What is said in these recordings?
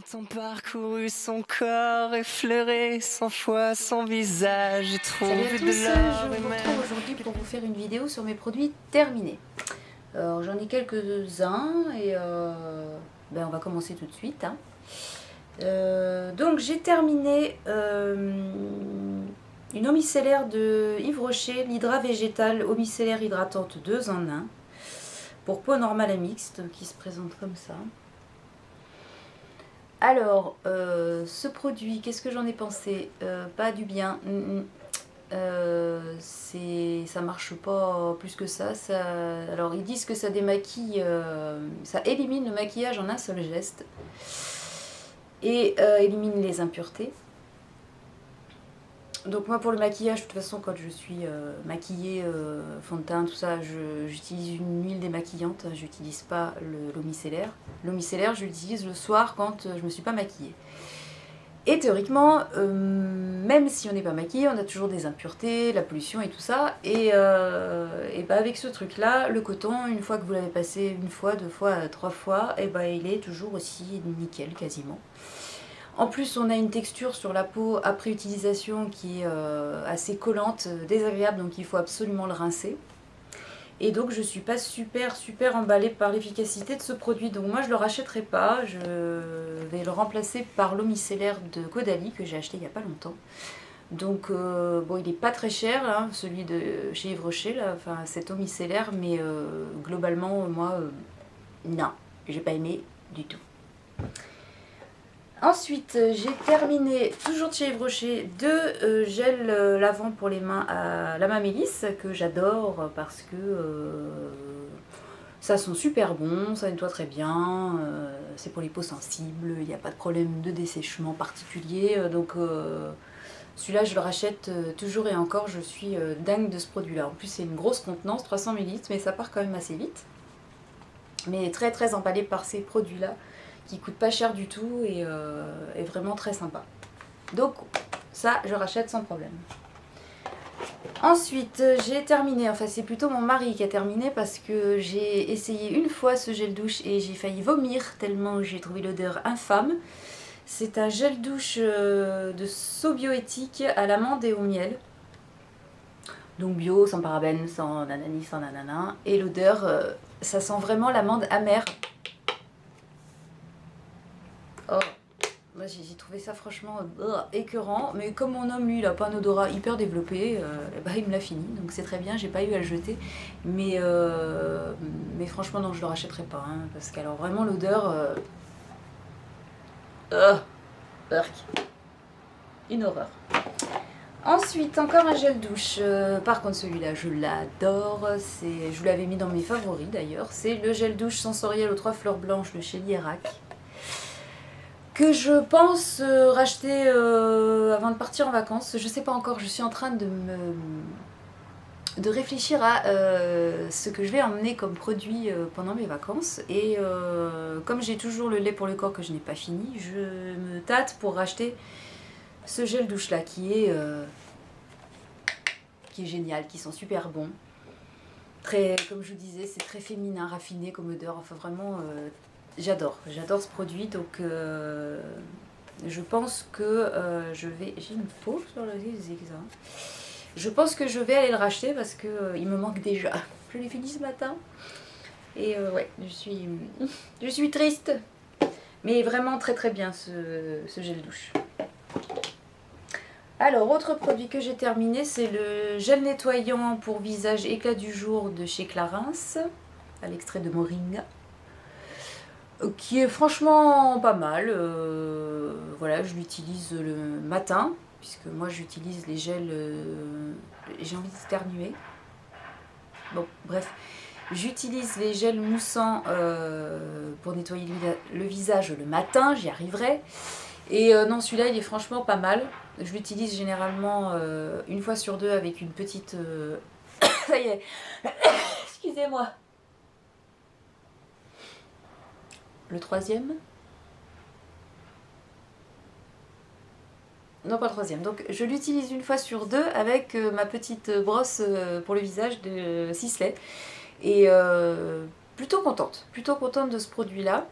Longtemps parcouru son corps, effleuré 100 fois son visage, j'ai Salut à trouvé tous, de l'or je et vous même... retrouve aujourd'hui pour vous faire une vidéo sur mes produits terminés. Alors j'en ai quelques-uns et on va commencer tout de suite. Hein. Donc j'ai terminé une eau micellaire de Yves Rocher, l'hydra végétal eau micellaire hydratante 2 en 1 pour peau normale et mixte qui se présente comme ça. Alors, ce produit, qu'est-ce que j'en ai pensé? Pas du bien. Ça marche pas plus que ça. Alors, ils disent que ça démaquille, ça élimine le maquillage en un seul geste et élimine les impuretés. Donc moi pour le maquillage, de toute façon quand je suis maquillée, fond de teint, tout ça, j'utilise une huile démaquillante, j'utilise pas l'eau micellaire. L'eau micellaire je l'utilise le soir quand je me suis pas maquillée. Et théoriquement, même si on n'est pas maquillé, on a toujours des impuretés, la pollution et tout ça. Et avec ce truc là, le coton, une fois que vous l'avez passé une fois, deux fois, trois fois, il est toujours aussi nickel quasiment. En plus, on a une texture sur la peau après utilisation qui est assez collante, désagréable, donc il faut absolument le rincer. Et donc je suis pas super emballée par l'efficacité de ce produit, donc moi je le rachèterai pas, je vais le remplacer par l'eau micellaire de Caudalie que j'ai acheté il y a pas longtemps. Donc bon, il est pas très cher, hein, celui de chez Yves Rocher, là, enfin cette eau micellaire, mais globalement moi non, j'ai pas aimé du tout. Ensuite, j'ai terminé, toujours de chez Yves Rocher, deux gels lavants pour les mains à la main mélisse, que j'adore parce que ça sent super bon, ça nettoie très bien, c'est pour les peaux sensibles, il n'y a pas de problème de dessèchement particulier, donc celui-là je le rachète toujours et encore, je suis dingue de ce produit-là. En plus c'est une grosse contenance, 300 ml, mais ça part quand même assez vite. Mais très emballée par ces produits-là, qui coûte pas cher du tout et est vraiment très sympa. Donc ça je rachète sans problème. Ensuite j'ai terminé, enfin c'est plutôt mon mari qui a terminé parce que j'ai essayé une fois ce gel douche et j'ai failli vomir tellement j'ai trouvé l'odeur infâme. C'est un gel douche de Sobioéthique à l'amande et au miel. Donc bio, sans parabènes, sans nanani, sans nanana. Et l'odeur, ça sent vraiment l'amande amère. Oh, moi j'ai trouvé ça franchement écœurant, mais comme mon homme lui il a pas un odorat hyper développé, il me l'a fini, donc c'est très bien, j'ai pas eu à le jeter, mais franchement non, je le rachèterai pas, hein, parce qu'alors vraiment l'odeur, une horreur. Ensuite encore un gel douche, par contre celui-là je l'adore, je vous l'avais mis dans mes favoris d'ailleurs, c'est le gel douche sensoriel aux 3 fleurs blanches de chez Lierac, que je pense racheter avant de partir en vacances. Je sais pas encore, je suis en train de réfléchir à ce que je vais emmener comme produit pendant mes vacances. Et comme j'ai toujours le lait pour le corps que je n'ai pas fini, je me tâte pour racheter ce gel douche là qui est génial, qui sent super bon. Très, comme je vous disais, c'est très féminin, raffiné comme odeur, enfin vraiment... j'adore ce produit, donc je pense que je vais... J'ai une peau sur le zigzag. Je pense que je vais aller le racheter parce que il me manque déjà. Je l'ai fini ce matin. Et ouais, je suis triste. Mais vraiment très bien ce gel douche. Alors, autre produit que j'ai terminé, c'est le gel nettoyant pour visage éclat du jour de chez Clarins, à l'extrait de moringa, qui est franchement pas mal. Voilà, je l'utilise le matin, puisque moi j'utilise les gels, j'ai envie d'éternuer. Bon, bref, j'utilise les gels moussants pour nettoyer le visage le matin, j'y arriverai. Et non, celui-là il est franchement pas mal. Je l'utilise généralement une fois sur deux avec une petite... Ça y est, excusez-moi. Le troisième? Non, pas le troisième. Donc je l'utilise une fois sur deux avec ma petite brosse pour le visage de Sisley. Et plutôt contente de ce produit-là.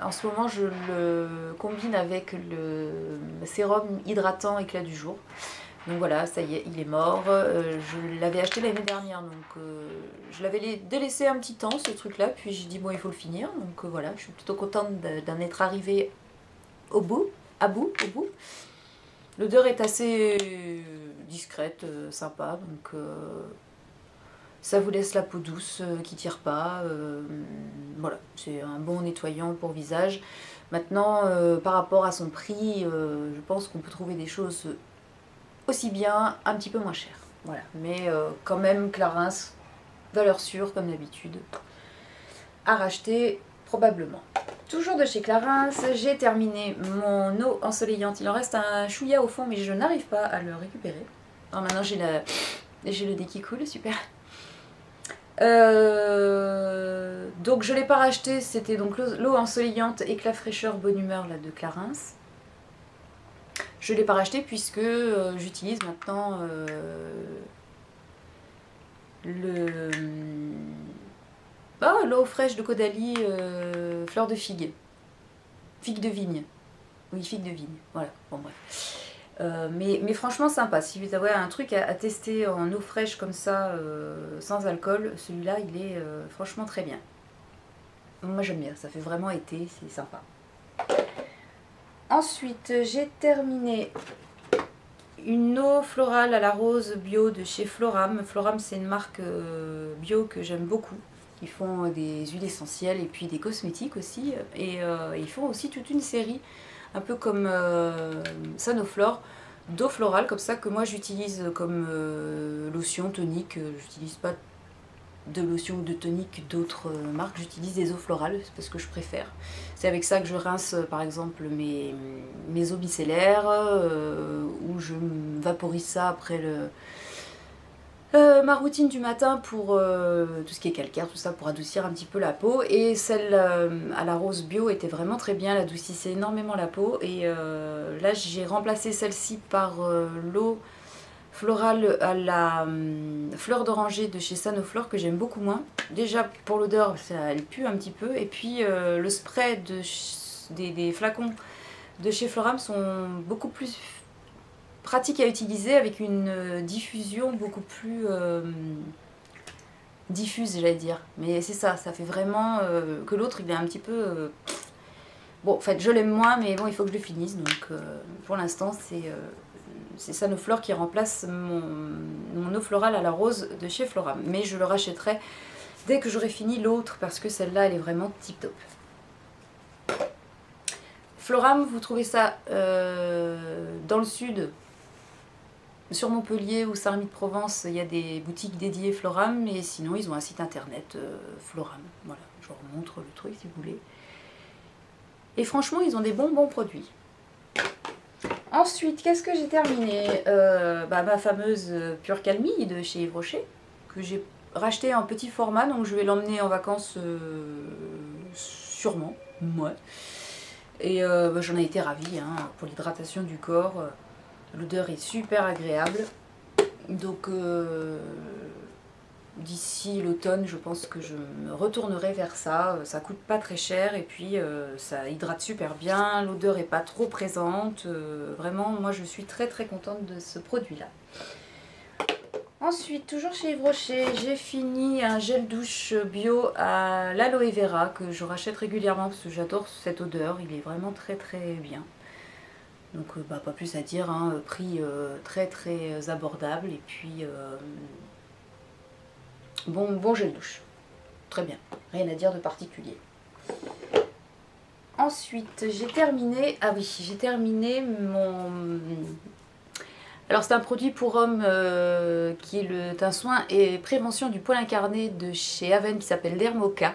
En ce moment, je le combine avec le sérum hydratant éclat du jour. Donc voilà, ça y est, il est mort. Je l'avais acheté l'année dernière, donc je l'avais délaissé un petit temps, ce truc-là. Puis j'ai dit, bon, il faut le finir. Donc voilà, je suis plutôt contente d'en être arrivée au bout. L'odeur est assez discrète, sympa. Donc ça vous laisse la peau douce, qui tire pas. Voilà, c'est un bon nettoyant pour visage. Maintenant, par rapport à son prix, je pense qu'on peut trouver des choses aussi bien, un petit peu moins cher. Voilà. Mais quand même, Clarins, valeur sûre comme d'habitude, à racheter probablement. Toujours de chez Clarins, j'ai terminé mon eau ensoleillante. Il en reste un chouïa au fond, mais je n'arrive pas à le récupérer. Alors maintenant j'ai le dé qui coule, super. Donc je ne l'ai pas racheté, c'était donc l'eau ensoleillante éclat fraîcheur bonne humeur là, de Clarins. Je ne l'ai pas racheté puisque j'utilise maintenant l'eau fraîche de Caudalie fleur de figue. Figue de vigne. Oui, figue de vigne. Voilà, bon bref. Mais franchement sympa, si vous avez un truc à tester en eau fraîche comme ça, sans alcool, celui-là il est franchement très bien. Moi j'aime bien, ça fait vraiment été, c'est sympa. Ensuite, j'ai terminé une eau florale à la rose bio de chez Floram. Floram, c'est une marque bio que j'aime beaucoup. Ils font des huiles essentielles et puis des cosmétiques aussi. Et ils font aussi toute une série, un peu comme Sanoflore, d'eau florale comme ça que moi j'utilise comme lotion, tonique. J'utilise pas de lotion ou de tonique d'autres marques, j'utilise des eaux florales, c'est parce que je préfère. C'est avec ça que je rince par exemple mes eaux micellaires, ou je vaporise ça après ma routine du matin pour tout ce qui est calcaire, tout ça, pour adoucir un petit peu la peau. Et celle à la rose bio était vraiment très bien, elle adoucissait énormément la peau. Et là j'ai remplacé celle-ci par l'eau florale à la fleur d'oranger de chez Sanoflore que j'aime beaucoup moins. Déjà pour l'odeur, elle pue un petit peu. Et puis le spray des flacons de chez Floram sont beaucoup plus pratiques à utiliser avec une diffusion beaucoup plus diffuse, j'allais dire. Mais c'est ça, ça fait vraiment que l'autre il est un petit peu... Bon, en fait je l'aime moins, mais bon il faut que je le finisse. Donc pour l'instant c'est Sanoflore qui remplace mon eau florale à la rose de chez Floram. Mais je le rachèterai dès que j'aurai fini l'autre parce que celle-là, elle est vraiment tip top. Floram, vous trouvez ça dans le sud, sur Montpellier ou Saint-Rémy-de-Provence, il y a des boutiques dédiées Floram. Mais sinon, ils ont un site internet Floram. Voilà, je vous remontre le truc si vous voulez. Et franchement, ils ont des bons produits. Ensuite, qu'est-ce que j'ai terminé ma fameuse Pure Calmie de chez Yves Rocher, que j'ai racheté en petit format, donc je vais l'emmener en vacances sûrement, moi. Et j'en ai été ravie pour l'hydratation du corps. L'odeur est super agréable. Donc d'ici l'automne, je pense que je me retournerai vers ça. Ça coûte pas très cher et puis ça hydrate super bien. L'odeur est pas trop présente. Vraiment, moi je suis très contente de ce produit-là. Ensuite, toujours chez Yves Rocher, j'ai fini un gel douche bio à l'aloe vera que je rachète régulièrement parce que j'adore cette odeur. Il est vraiment très bien. Donc pas plus à dire, prix très abordable et puis bon gel douche. Très bien, rien à dire de particulier. Ensuite, j'ai terminé mon... Alors c'est un produit pour hommes qui est un soin et prévention du poil incarné de chez Aven qui s'appelle Dermoka,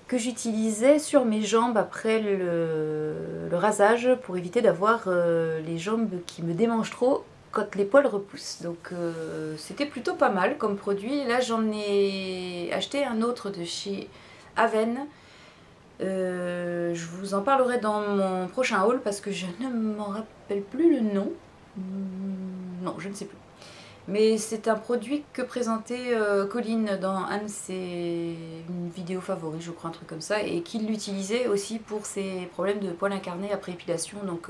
que j'utilisais sur mes jambes après le rasage pour éviter d'avoir les jambes qui me démangent trop quand les poils repoussent. Donc c'était plutôt pas mal comme produit. Là j'en ai acheté un autre de chez Aven. Je vous en parlerai dans mon prochain haul parce que je ne m'en rappelle plus le nom. Non, je ne sais plus. Mais c'est un produit que présentait Colline dans un de ses vidéos favoris, je crois, un truc comme ça, et qu'il l'utilisait aussi pour ses problèmes de poils incarnés après épilation. Donc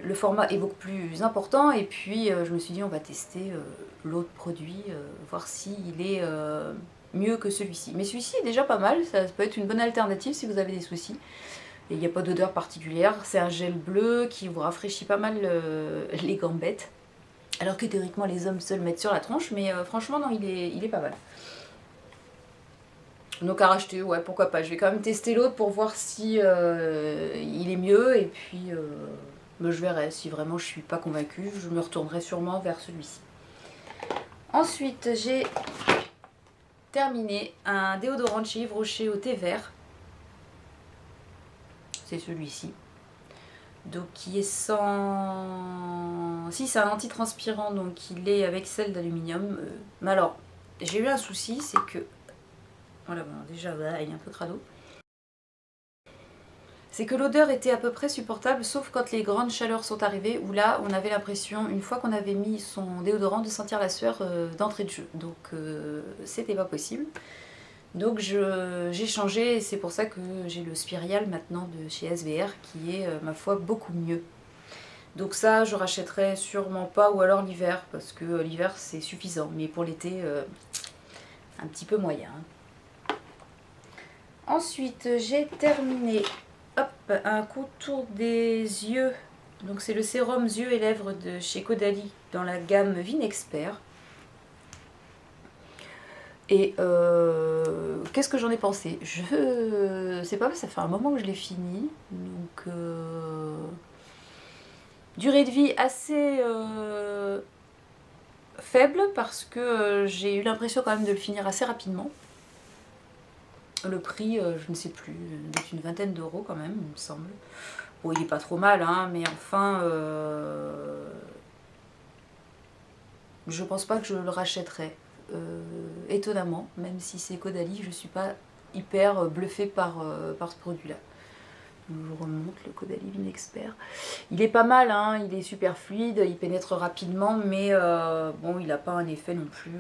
le format est beaucoup plus important, et puis je me suis dit on va tester l'autre produit, voir s'il est mieux que celui-ci. Mais celui-ci est déjà pas mal, ça peut être une bonne alternative si vous avez des soucis. Et il n'y a pas d'odeur particulière, c'est un gel bleu qui vous rafraîchit pas mal les gambettes. Alors que théoriquement les hommes se le mettent sur la tronche, mais franchement non, il est pas mal. Donc à racheter, ouais, pourquoi pas. Je vais quand même tester l'autre pour voir si il est mieux, et puis je verrai. Si vraiment je suis pas convaincue, je me retournerai sûrement vers celui-ci. Ensuite, j'ai terminé un déodorant de chez Yves Rocher au thé vert. C'est celui-ci. Donc qui est sans... Si, c'est un antitranspirant, donc il est avec sel d'aluminium. Mais alors, j'ai eu un souci, c'est que... Voilà, bon, déjà, voilà, il est un peu crado. C'est que l'odeur était à peu près supportable, sauf quand les grandes chaleurs sont arrivées, où là, on avait l'impression, une fois qu'on avait mis son déodorant, de sentir la sueur d'entrée de jeu. Donc, c'était pas possible. Donc j'ai changé, et c'est pour ça que j'ai le Spirial maintenant de chez SVR qui est, ma foi, beaucoup mieux. Donc ça, je rachèterai sûrement pas, ou alors l'hiver, parce que l'hiver c'est suffisant, mais pour l'été, un petit peu moyen. Ensuite, j'ai terminé un contour des yeux. Donc c'est le sérum yeux et lèvres de chez Caudalie dans la gamme Vinexpert. Et qu'est-ce que j'en ai pensé? Je sais pas, ça fait un moment que je l'ai fini. Donc durée de vie assez faible, parce que j'ai eu l'impression quand même de le finir assez rapidement. Le prix, je ne sais plus, c'est une vingtaine d'euros quand même, il me semble. Bon, il est pas trop mal, hein, mais enfin... je pense pas que je le rachèterai. Étonnamment, même si c'est Caudalie, je suis pas hyper bluffée par ce produit-là. Je vous remonte le Caudalie Vinexpert. Il est pas mal, hein, il est super fluide, il pénètre rapidement, mais bon, il n'a pas un effet non plus...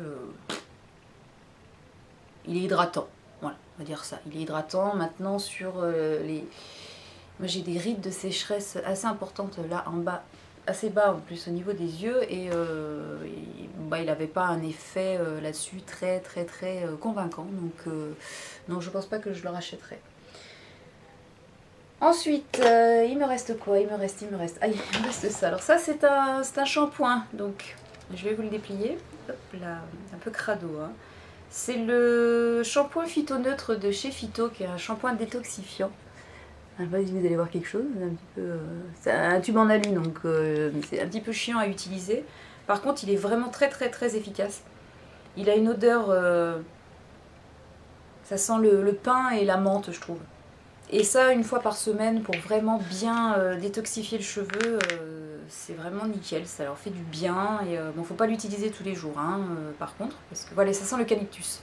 Il est hydratant, voilà, on va dire ça. Il est hydratant. Maintenant, sur les... Moi, j'ai des rides de sécheresse assez importantes là en bas, assez bas en plus au niveau des yeux, et bah, il n'avait pas un effet là-dessus très convaincant, donc non, je pense pas que je le rachèterai. Ensuite, il me reste quoi? Il me reste ah, il me reste ça. Alors ça, c'est un shampoing, donc je vais vous le déplier. Hop là, un peu crado, hein. C'est le shampoing phytoneutre de chez Phyto, qui est un shampoing détoxifiant. Je sais pas si vous allez voir quelque chose, c'est un tube en alu, donc c'est un petit peu chiant à utiliser. Par contre, il est vraiment très efficace. Il a une odeur, ça sent le pin et la menthe, je trouve. Et ça, une fois par semaine, pour vraiment bien détoxifier le cheveu, c'est vraiment nickel, ça leur fait du bien. Et bon, faut pas l'utiliser tous les jours, hein, par contre, parce que voilà, ça sent l'eucalyptus.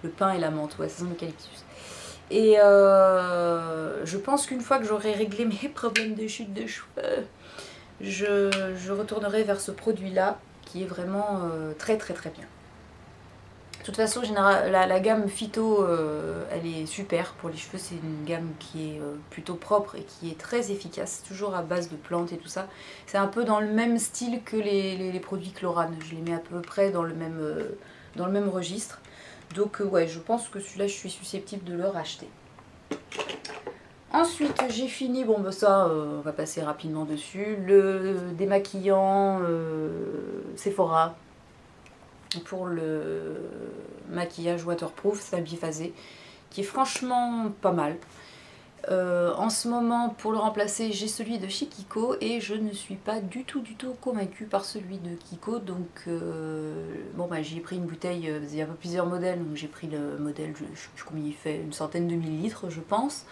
Le pin et la menthe, ouais, ça sent l'eucalyptus. Et je pense qu'une fois que j'aurai réglé mes problèmes de chute de cheveux, je retournerai vers ce produit-là, qui est vraiment très bien. De toute façon, la gamme Phyto, elle est super pour les cheveux. C'est une gamme qui est plutôt propre et qui est très efficace, toujours à base de plantes et tout ça. C'est un peu dans le même style que les produits Chlorane. Je les mets à peu près dans le même registre. Donc ouais, je pense que celui-là, je suis susceptible de le racheter. Ensuite, j'ai fini, bon bah ça, on va passer rapidement dessus, le démaquillant Sephora pour le maquillage waterproof, c'est un biphasé, qui est franchement pas mal. En ce moment, pour le remplacer, j'ai celui de chez Kiko, et je ne suis pas du tout convaincue par celui de Kiko. Donc bon bah j'ai pris une bouteille, il y a plusieurs modèles, donc j'ai pris le modèle, je sais plus combien il fait, une centaine de millilitres je pense.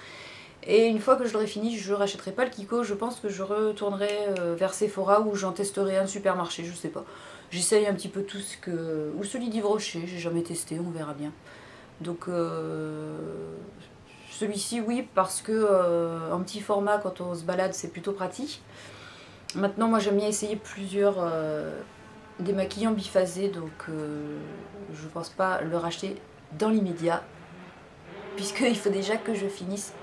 Et une fois que je l'aurai fini, je rachèterai pas le Kiko, je pense que je retournerai vers Sephora, ou j'en testerai un supermarché, je sais pas. J'essaye un petit peu tout ce que... Ou celui d'Yves Rocher, j'ai jamais testé, on verra bien. Donc celui-ci oui, parce que en petit format, quand on se balade, c'est plutôt pratique. Maintenant, moi j'aime bien essayer plusieurs démaquillant biphasé, donc je pense pas le racheter dans l'immédiat, puisqu'il faut déjà que je finisse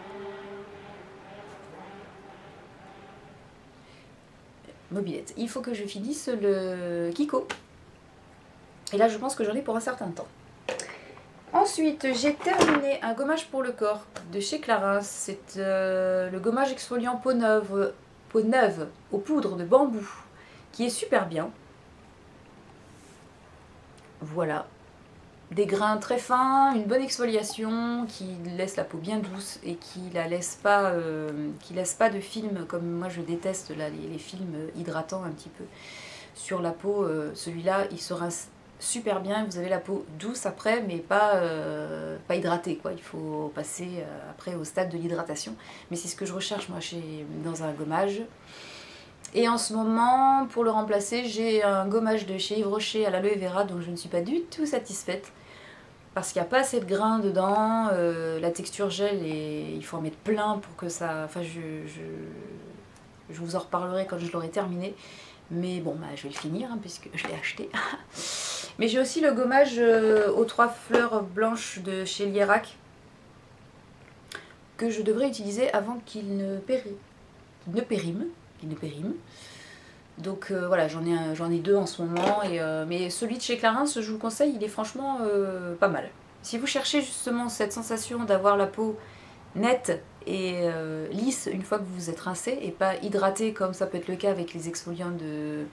mobilette. Il faut que je finisse le Kiko. Et là je pense que j'en ai pour un certain temps. Ensuite, j'ai terminé un gommage pour le corps de chez Clarins. C'est le gommage exfoliant peau neuve aux poudres de bambou, qui est super bien. Voilà. Des grains très fins, une bonne exfoliation qui laisse la peau bien douce et qui laisse pas de film comme moi je déteste là, les films hydratants un petit peu sur la peau. Celui-là, il se rince super bien, vous avez la peau douce après, mais pas hydratée, quoi. Il faut passer après au stade de l'hydratation. Mais c'est ce que je recherche moi dans un gommage. Et en ce moment, pour le remplacer, j'ai un gommage de chez Yves Rocher à l'aloe vera, dont je ne suis pas du tout satisfaite. Parce qu'il n'y a pas assez de grains dedans, la texture gel, et il faut en mettre plein pour que ça... Enfin, je vous en reparlerai quand je l'aurai terminé. Mais bon, bah, je vais le finir, hein, puisque je l'ai acheté. Mais j'ai aussi le gommage aux 3 fleurs blanches de chez Lierac, que je devrais utiliser avant qu'il ne périme. Donc voilà, j'en ai 2 en ce moment, mais celui de chez Clarins, je vous le conseille, il est franchement pas mal. Si vous cherchez justement cette sensation d'avoir la peau nette et lisse une fois que vous vous êtes rincé, et pas hydratée comme ça peut être le cas avec les exfoliants de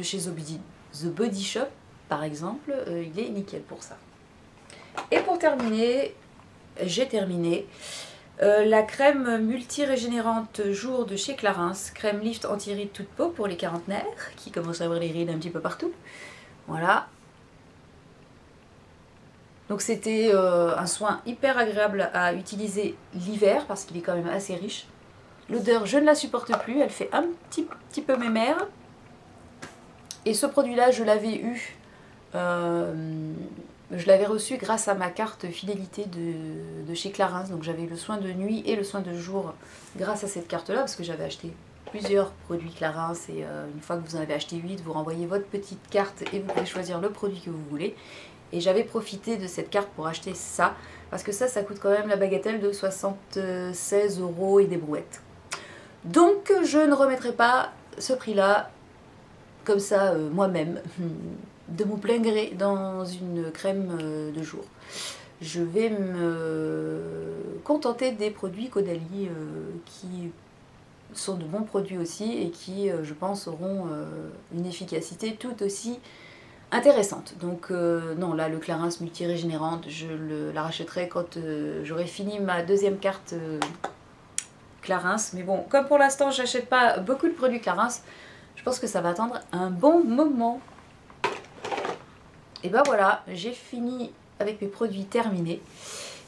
chez The Body Shop par exemple, il est nickel pour ça. Et pour terminer, j'ai terminé la crème multi-régénérante jour de chez Clarins, crème lift anti-rides toute peau pour les quarantenaires qui commencent à avoir les rides un petit peu partout. Voilà. Donc c'était un soin hyper agréable à utiliser l'hiver parce qu'il est quand même assez riche. L'odeur, je ne la supporte plus, elle fait un petit peu mémère. Et ce produit-là, je l'avais eu, je l'avais reçu grâce à ma carte fidélité de chez Clarins. Donc j'avais le soin de nuit et le soin de jour grâce à cette carte-là, parce que j'avais acheté plusieurs produits Clarins. Et une fois que vous en avez acheté 8, vous renvoyez votre petite carte et vous pouvez choisir le produit que vous voulez. Et j'avais profité de cette carte pour acheter ça, parce que ça coûte quand même la bagatelle de 76 € et des brouettes. Donc je ne remettrai pas ce prix-là comme ça moi-même, de mon plein gré, dans une crème de jour. Je vais me contenter des produits Caudalie qui sont de bons produits aussi et qui, je pense, auront une efficacité tout aussi intéressante. Donc non, là le Clarins multi-régénérante, je la rachèterai quand j'aurai fini ma deuxième carte Clarins. Mais bon, comme pour l'instant j'achète pas beaucoup de produits Clarins, je pense que ça va attendre un bon moment. Et ben voilà, j'ai fini avec mes produits terminés.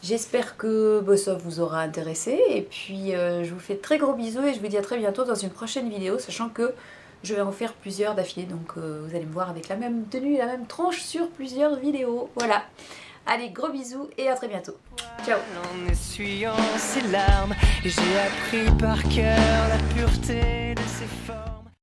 J'espère que ça vous aura intéressé. Et puis je vous fais de très gros bisous et je vous dis à très bientôt dans une prochaine vidéo, sachant que je vais en faire plusieurs d'affilée. Donc vous allez me voir avec la même tenue, la même tranche sur plusieurs vidéos. Voilà. Allez, gros bisous et à très bientôt. Ciao. En essuyant ses larmes, j'ai appris par cœur la pureté de ses formes.